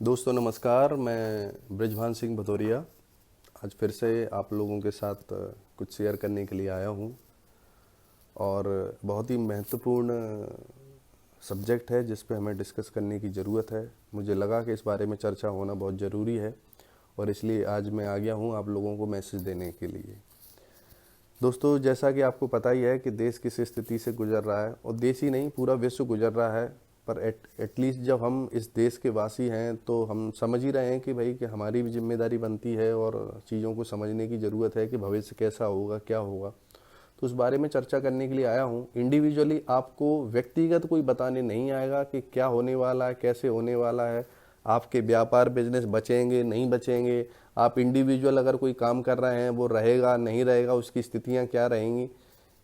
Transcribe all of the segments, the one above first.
दोस्तों नमस्कार, मैं ब्रिजभान सिंह भदौरिया आज फिर से आप लोगों के साथ कुछ शेयर करने के लिए आया हूँ। और बहुत ही महत्वपूर्ण सब्जेक्ट है जिस पे हमें डिस्कस करने की ज़रूरत है। मुझे लगा कि इस बारे में चर्चा होना बहुत ज़रूरी है और इसलिए आज मैं आ गया हूँ आप लोगों को मैसेज देने के लिए। दोस्तों, जैसा कि आपको पता ही है कि देश किस स्थिति से गुजर रहा है, और देश ही नहीं पूरा विश्व गुजर रहा है। पर एटलीस्ट जब हम इस देश के वासी हैं तो हम समझ ही रहे हैं कि भाई कि हमारी भी जिम्मेदारी बनती है और चीज़ों को समझने की ज़रूरत है कि भविष्य कैसा होगा, क्या होगा। तो उस बारे में चर्चा करने के लिए आया हूँ। इंडिविजुअली आपको व्यक्तिगत कोई बताने नहीं आएगा कि क्या होने वाला है, कैसे होने वाला है, आपके व्यापार बिजनेस बचेंगे नहीं बचेंगे, आप इंडिविजुअल अगर कोई काम कर रहे हैं वो रहेगा नहीं रहेगा, उसकी स्थितियां क्या रहेंगी,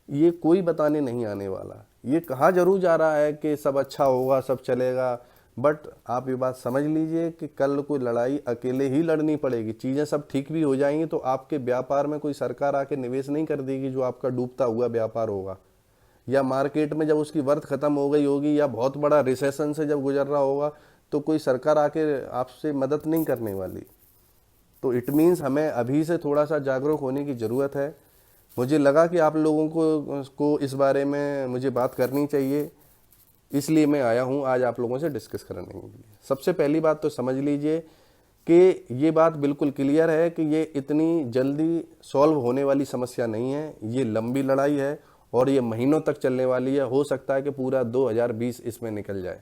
ये कोई बताने नहीं आने वाला। ये कहा जरूर जा रहा है कि सब अच्छा होगा, सब चलेगा, बट आप ये बात समझ लीजिए कि कल कोई लड़ाई अकेले ही लड़नी पड़ेगी। चीज़ें सब ठीक भी हो जाएंगी तो आपके व्यापार में कोई सरकार आके निवेश नहीं कर देगी जो आपका डूबता हुआ व्यापार होगा, या मार्केट में जब उसकी वर्थ खत्म हो गई होगी, या बहुत बड़ा रिसेशन से जब गुजर रहा होगा तो कोई सरकार आके आपसे मदद नहीं करने वाली। तो इट मीन्स हमें अभी से थोड़ा सा जागरूक होने की ज़रूरत है। मुझे लगा कि आप लोगों को इस बारे में मुझे बात करनी चाहिए, इसलिए मैं आया हूँ आज आप लोगों से डिस्कस करने के लिए। सबसे पहली बात तो समझ लीजिए कि ये बात बिल्कुल क्लियर है कि ये इतनी जल्दी सॉल्व होने वाली समस्या नहीं है। ये लंबी लड़ाई है और ये महीनों तक चलने वाली है। हो सकता है कि पूरा 2020 इसमें निकल जाए।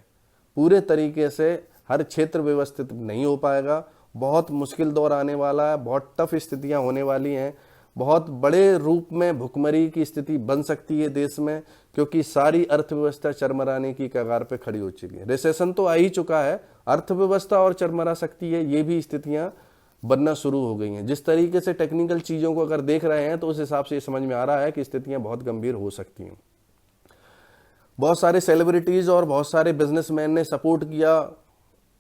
पूरे तरीके से हर क्षेत्र व्यवस्थित नहीं हो पाएगा। बहुत मुश्किल दौर आने वाला है, बहुत टफ स्थितियां होने वाली हैं, बहुत बड़े रूप में भुखमरी की स्थिति बन सकती है देश में, क्योंकि सारी अर्थव्यवस्था चरमराने की कगार पे खड़ी हो चुकी है। रिसेशन तो आ ही चुका है, अर्थव्यवस्था और चरमरा सकती है, ये भी स्थितियां बनना शुरू हो गई हैं। जिस तरीके से टेक्निकल चीज़ों को अगर देख रहे हैं तो उस हिसाब से ये समझ में आ रहा है कि स्थितियां बहुत गंभीर हो सकती हैं। बहुत सारे सेलिब्रिटीज और बहुत सारे बिजनेसमैन ने सपोर्ट किया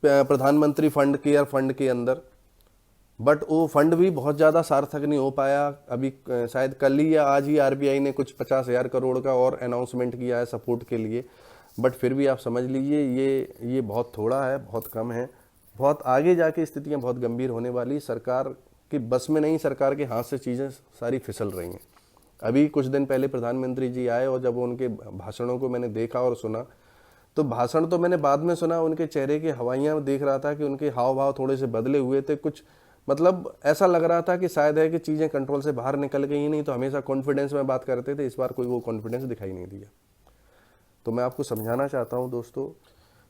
प्रधानमंत्री फंड, केयर फंड के अंदर, बट वो फंड भी बहुत ज़्यादा सार्थक नहीं हो पाया। अभी शायद कल ही या आज ही आरबीआई ने कुछ 50,000 करोड़ का और अनाउंसमेंट किया है सपोर्ट के लिए, बट फिर भी आप समझ लीजिए ये बहुत थोड़ा है, बहुत कम है। बहुत आगे जाके स्थितियां बहुत गंभीर होने वाली। सरकार की बस में नहीं, सरकार के हाथ से चीज़ें सारी फिसल रही हैं। अभी कुछ दिन पहले प्रधानमंत्री जी आए और जब उनके भाषणों को मैंने देखा और सुना, तो भाषण तो मैंने बाद में सुना, उनके चेहरे की हवाइयाँ देख रहा था कि उनके हाव भाव थोड़े से बदले हुए थे। कुछ मतलब ऐसा लग रहा था कि शायद है कि चीज़ें कंट्रोल से बाहर निकल गई। नहीं तो हमेशा कॉन्फिडेंस में बात करते थे, इस बार कोई वो कॉन्फिडेंस दिखाई नहीं दिया। तो मैं आपको समझाना चाहता हूँ दोस्तों,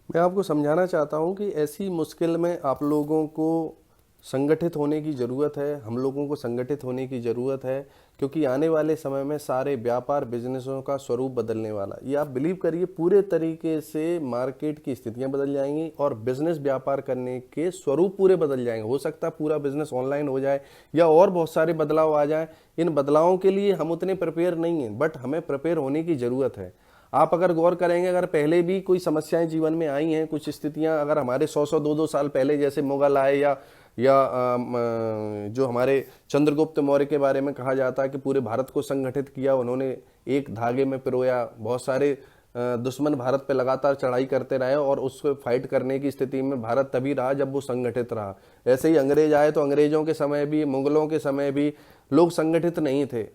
मैं आपको समझाना चाहता हूँ कि ऐसी मुश्किल में आप लोगों को संगठित होने की ज़रूरत है, हम लोगों को संगठित होने की ज़रूरत है, क्योंकि आने वाले समय में सारे व्यापार बिजनेसों का स्वरूप बदलने वाला। ये आप बिलीव करिए, पूरे तरीके से मार्केट की स्थितियां बदल जाएंगी और बिजनेस व्यापार करने के स्वरूप पूरे बदल जाएंगे। हो सकता है पूरा बिजनेस ऑनलाइन हो जाए या और बहुत सारे बदलाव आ जाए। इन बदलावों के लिए हम उतने प्रिपेयर नहीं हैं, बट हमें प्रिपेयर होने की ज़रूरत है। आप अगर गौर करेंगे, अगर पहले भी कोई समस्याएं जीवन में आई हैं, कुछ स्थितियां अगर हमारे 100-100 2-2 साल पहले जैसे मुगल आए या जो हमारे चंद्रगुप्त मौर्य के बारे में कहा जाता है कि पूरे भारत को संगठित किया उन्होंने, एक धागे में पिरोया। बहुत सारे दुश्मन भारत पे लगातार चढ़ाई करते रहे और उसको फाइट करने की स्थिति में भारत तभी रहा जब वो संगठित रहा। ऐसे ही अंग्रेज आए तो अंग्रेजों के समय भी, मुगलों के समय भी लोग संगठित नहीं थे।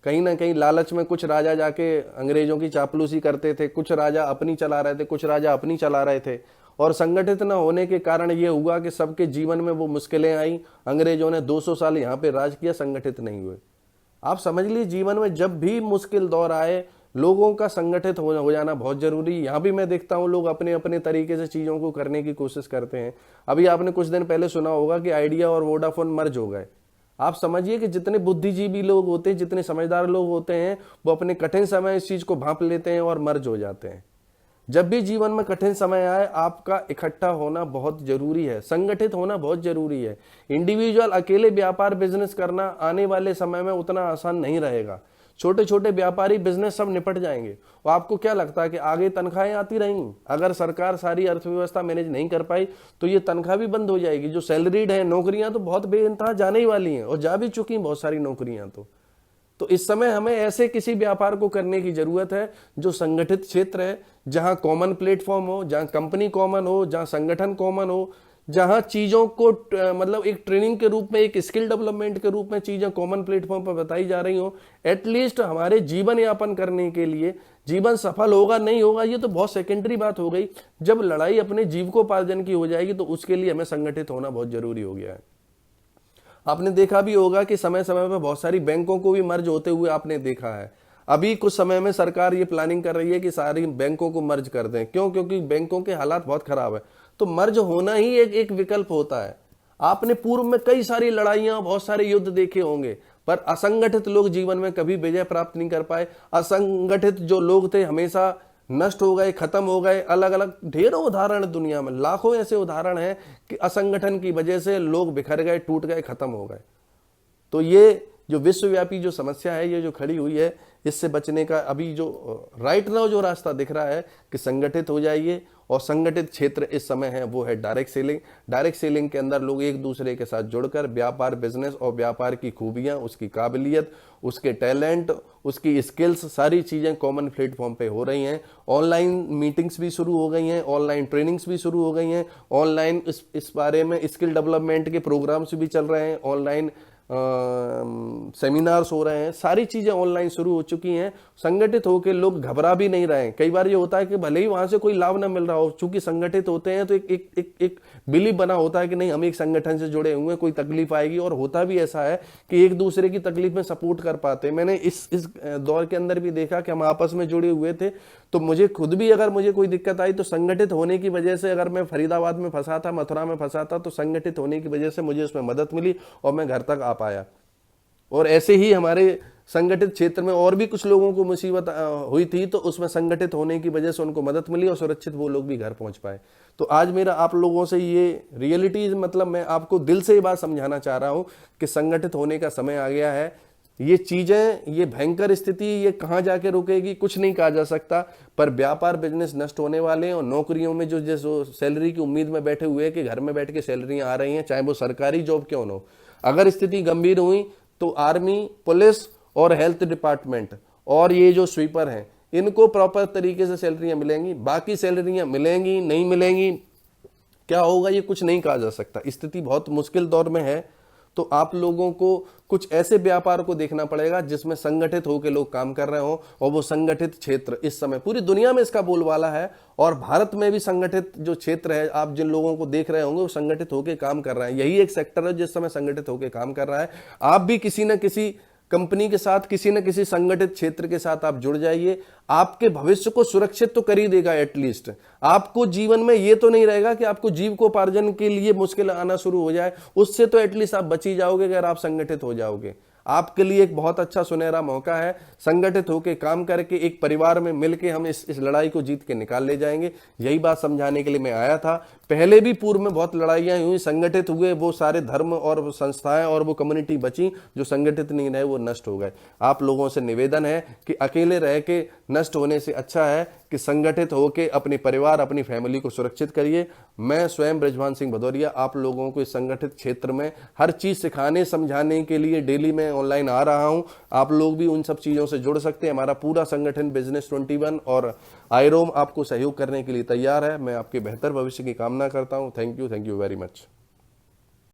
कहीं ना कहीं लालच में कुछ राजा जाके अंग्रेजों की चापलूसी करते थे, कुछ राजा अपनी चला रहे थे, कुछ राजा अपनी चला रहे थे, और संगठित न होने के कारण ये हुआ कि सबके जीवन में वो मुश्किलें आई। अंग्रेजों ने 200 साल यहाँ पे राज किया, संगठित नहीं हुए। आप समझ लीजिए, जीवन में जब भी मुश्किल दौर आए लोगों का संगठित हो जाना बहुत जरूरी। यहाँ भी मैं देखता हूँ लोग अपने अपने तरीके से चीजों को करने की कोशिश करते हैं। अभी आपने कुछ दिन पहले सुना होगा कि आइडिया और वोडाफोन मर्ज हो गए। आप समझिए कि जितने बुद्धिजीवी लोग होते हैं, जितने समझदार लोग होते हैं, वो अपने कठिन समय इस चीज को भांप लेते हैं और मर्ज हो जाते हैं। जब भी जीवन में कठिन समय आए, आपका इकट्ठा होना बहुत जरूरी है, संगठित होना बहुत जरूरी है। इंडिविजुअल अकेले व्यापार बिजनेस करना आने वाले समय में उतना आसान नहीं रहेगा। छोटे छोटे व्यापारी बिजनेस सब निपट जाएंगे। और आपको क्या लगता है कि आगे तनख्वाहें आती रहेंगी? अगर सरकार सारी अर्थव्यवस्था मैनेज नहीं कर पाई तो ये तनख्वाह भी बंद हो जाएगी। जो सैलरीड है, नौकरियां तो बहुत बेइंतहा जाने ही वाली हैं और जा भी चुकी हैं बहुत सारी नौकरियां। तो इस समय हमें ऐसे किसी व्यापार को करने की जरूरत है जो संगठित क्षेत्र है, जहां कॉमन प्लेटफॉर्म हो, जहां कंपनी कॉमन हो, जहां संगठन कॉमन हो, जहां चीजों को मतलब एक ट्रेनिंग के रूप में, एक स्किल डेवलपमेंट के रूप में चीजें कॉमन प्लेटफॉर्म पर बताई जा रही हो। एटलीस्ट हमारे जीवन यापन करने के लिए, जीवन सफल होगा नहीं होगा ये तो बहुत सेकेंडरी बात हो गई। जब लड़ाई अपने जीविकोपार्जन की हो जाएगी तो उसके लिए हमें संगठित होना बहुत जरूरी हो गया है। आपने देखा भी होगा कि समय समय पर बहुत सारी बैंकों को भी मर्ज होते हुए आपने देखा है। अभी कुछ समय में सरकार ये प्लानिंग कर रही है कि सारी बैंकों को मर्ज कर दें। क्यों? क्योंकि बैंकों के हालात बहुत खराब है। तो मर्ज होना ही एक विकल्प होता है। आपने पूर्व में कई सारी लड़ाइयां, बहुत सारे युद्ध देखे होंगे, पर असंगठित लोग जीवन में कभी विजय प्राप्त नहीं कर पाए। असंगठित जो लोग थे हमेशा नष्ट हो गए, खत्म हो गए। अलग अलग ढेरों उदाहरण दुनिया में, लाखों ऐसे उदाहरण हैं कि असंगठन की वजह से लोग बिखर गए, टूट गए, खत्म हो गए। तो ये जो विश्वव्यापी जो समस्या है, ये जो खड़ी हुई है, इससे बचने का अभी जो राइट नाउ जो रास्ता दिख रहा है कि संगठित हो जाइए। और संगठित क्षेत्र इस समय है वो है डायरेक्ट सेलिंग। डायरेक्ट सेलिंग के अंदर लोग एक दूसरे के साथ जुड़कर व्यापार, बिजनेस और व्यापार की खूबियां, उसकी काबिलियत, उसके टैलेंट, उसकी स्किल्स, सारी चीजें कॉमन प्लेटफॉर्म पे हो रही हैं। ऑनलाइन मीटिंग्स भी शुरू हो गई हैं, ऑनलाइन ट्रेनिंग्स भी शुरू हो गई हैं, ऑनलाइन इस बारे में स्किल डेवलपमेंट के प्रोग्राम्स भी चल रहे हैं, ऑनलाइन सेमिनार्स हो रहे हैं, सारी चीजें ऑनलाइन शुरू हो चुकी हैं। संगठित होकर लोग घबरा भी नहीं रहे हैं। कई बार ये होता है कि भले ही वहां से कोई लाभ ना मिल रहा हो, चूंकि संगठित होते हैं तो एक बिलीव बना होता है कि नहीं, हम एक संगठन से जुड़े हुए हैं, कोई तकलीफ आएगी। और होता भी ऐसा है कि एक दूसरे की तकलीफ में सपोर्ट कर पाते हैं। मैंने इस दौर के अंदर भी देखा कि हम आपस में जुड़े हुए थे, तो मुझे खुद भी अगर मुझे कोई दिक्कत आई तो संगठित होने की वजह से, अगर मैं फरीदाबाद में फंसा था, मथुरा में फंसा था, तो संगठित होने की वजह से मुझे उसमें मदद मिली और मैं घर तक आ पाया। और ऐसे ही हमारे संगठित क्षेत्र में और भी कुछ लोगों को मुसीबत हुई थी, तो उसमें संगठित होने की वजह से उनको मदद मिली और सुरक्षित वो लोग भी घर पहुंच पाए। तो आज मेरा आप लोगों से ये रियलिटी, मतलब मैं आपको दिल से ये बात समझाना चाह रहा हूं कि संगठित होने का समय आ गया है। ये चीजें, ये भयंकर स्थिति, ये कहां जाके रुकेगी कुछ नहीं कहा जा सकता, पर व्यापार, बिजनेस नष्ट होने वाले हैं। और नौकरियों में जो सैलरी की उम्मीद में बैठे हुए हैं कि घर में बैठ के सैलरियां आ रही हैं, चाहे वो सरकारी जॉब क्यों न हो, अगर स्थिति गंभीर हुई तो आर्मी, पुलिस और हेल्थ डिपार्टमेंट और ये जो स्वीपर हैं, इनको प्रॉपर तरीके से सैलरियां मिलेंगी। बाकी सैलरियां मिलेंगी नहीं मिलेंगी, क्या होगा ये कुछ नहीं कहा जा सकता। स्थिति बहुत मुश्किल दौर में है। तो आप लोगों को कुछ ऐसे व्यापार को देखना पड़ेगा जिसमें संगठित होकर लोग काम कर रहे हो। और वो संगठित क्षेत्र इस समय पूरी दुनिया में इसका बोलबाला है। और भारत में भी संगठित जो क्षेत्र है, आप जिन लोगों को देख रहे होंगे वो संगठित होकर काम कर रहे हैं। यही एक सेक्टर है जिस समय संगठित होकर काम कर रहा है। आप भी किसी न किसी कंपनी के साथ, किसी न किसी संगठित क्षेत्र के साथ आप जुड़ जाइए। आपके भविष्य को सुरक्षित तो कर ही देगा। एटलीस्ट आपको जीवन में ये तो नहीं रहेगा कि आपको जीविकोपार्जन के लिए मुश्किल आना शुरू हो जाए, उससे तो एटलीस्ट आप बच ही जाओगे अगर आप संगठित हो जाओगे। आपके लिए एक बहुत अच्छा सुनहरा मौका है। संगठित होकर काम करके एक परिवार में मिलकर हम इस लड़ाई को जीत के निकाल ले जाएंगे। यही बात समझाने के लिए मैं आया था। पहले भी पूर्व में बहुत लड़ाइयां हुई, संगठित हुए वो सारे धर्म और संस्थाएं और वो कम्युनिटी बची, जो संगठित नहीं रहे वो नष्ट हो गए। आप लोगों से निवेदन है कि अकेले रह के नष्ट होने से अच्छा है कि संगठित होकर अपने परिवार, अपनी फैमिली को सुरक्षित करिए। मैं स्वयं बृजभान सिंह भदौरिया आप लोगों को इस संगठित क्षेत्र में हर चीज सिखाने, समझाने के लिए डेली मैं ऑनलाइन आ रहा हूं। आप लोग भी उन सब चीजों से जुड़ सकते हैं। हमारा पूरा संगठन बिजनेस 21 और आईरोम आपको सहयोग करने के लिए तैयार है। मैं आपके बेहतर भविष्य की कामना करता हूं। Thank you very much.